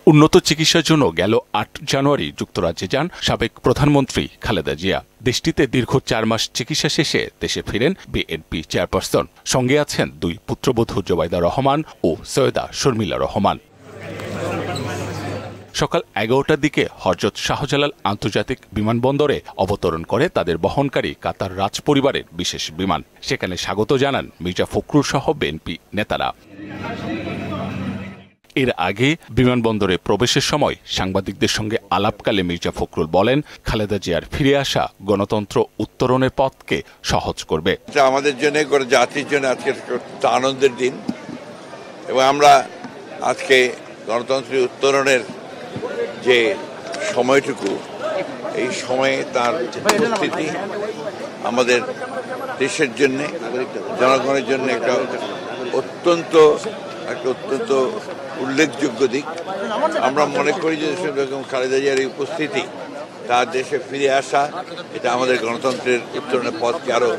উন্নত চিকিৎসার জন্য গেল ৮ জানুয়ারি যুক্তরাজ্যে যান সাবেক প্রধানমন্ত্রী খালেদা জিয়া। দেশটিতে দীর্ঘ ৪ মাস চিকিৎসা শেষে দেশে ফিরেন বিএনপি চেয়ারপারসন। সঙ্গে আছেন ২ পুত্রবধূ জোবাইদা রহমান ও সৈয়দা শর্মিলা রহমান। সকাল ১১টার দিকে হযরত শাহজালাল আন্তর্জাতিক বিমানবন্দরে অবতরণ করে তাদের বহনকারী কাতার রাজপরিবারের বিশেষ বিমান। সেখানে স্বাগত জানান মির্জা ফখরুল সহ বিএনপি নেতারা। এর আগে বিমানবন্দরে প্রবেশের সময় সাংবাদিকদের সঙ্গে আলাপকালে মির্জা ফখরুল বলেন, খালেদা জিয়ার ফিরে আসা গণতন্ত্র উত্তরণের পথকে সহজ করবে। আমাদের জন্য, জাতির জন্য আজকে আনন্দের দিন এবং আমরা আজকে গণতন্ত্রের উত্তরণের যে সময়টুকু, এই সময়ে তার উপস্থিতি আমাদের দেশের জন্য, জনগণের জন্য একটা অত্যন্ত উল্লেখযোগ্য দিক। আমরা মনে করি যে বেগম খালেদা জিয়ার এই উপস্থিতি, তার দেশে ফিরে আসা, এটা আমাদের গণতন্ত্রের উত্তরণের পথকে আরো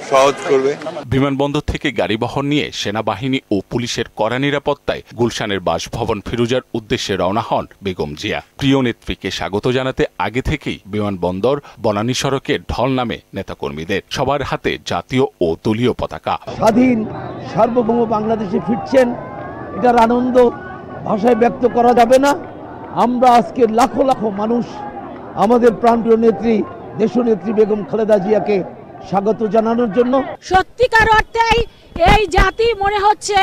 সহজ করবে। বিমানবন্দর থেকে গাড়ি বহন নিয়ে সেনাবাহিনী ও পুলিশের কড়া নিরাপত্তায় গুলশানের বাসভবন ফিরোজার উদ্দেশ্যে রওনা হন বেগম জিয়া। প্রিয় নেত্রীকে স্বাগত জানাতে আগে থেকেই বিমানবন্দর বনানী সড়কে ঢল নামে নেতাকর্মীদের। সবার হাতে জাতীয় ও দলীয় পতাকা। স্বাধীন সার্বভৌম বাংলাদেশে ফিরছেন, এটার আনন্দ ভাষায় ব্যক্ত করা যাবে না। আমরা আজকে লাখো লাখো মানুষ আমাদের প্রাণপ্রিয় নেত্রী, দেশনেত্রী বেগম খালেদা জিয়াকে স্বাগত জানানোর জন্য। সত্যিকার অর্থেই এই জাতি মনে হচ্ছে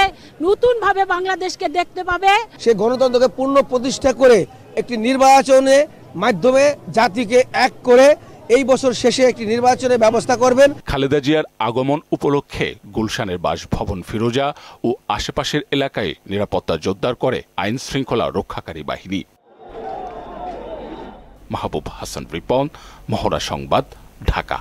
নতুন ভাবে বাংলাদেশকে দেখতে পাবে। সে গণতন্ত্রকে পূর্ণ প্রতিষ্ঠা করে একটি নির্বাচনের মাধ্যমে জাতিকে এক করে এই বছর শেষে একটি নির্বাচনের ব্যবস্থা করবেন। খালেদা জিয়ার আগমন উপলক্ষে গুলশানের বাসভবন ফিরোজা ও আশেপাশের এলাকায় নিরাপত্তা জোরদার করে আইন শৃঙ্খলা রক্ষাকারী বাহিনী। মাহবুব হাসান রিপন, মহড়া সংবাদ, ঢাকা।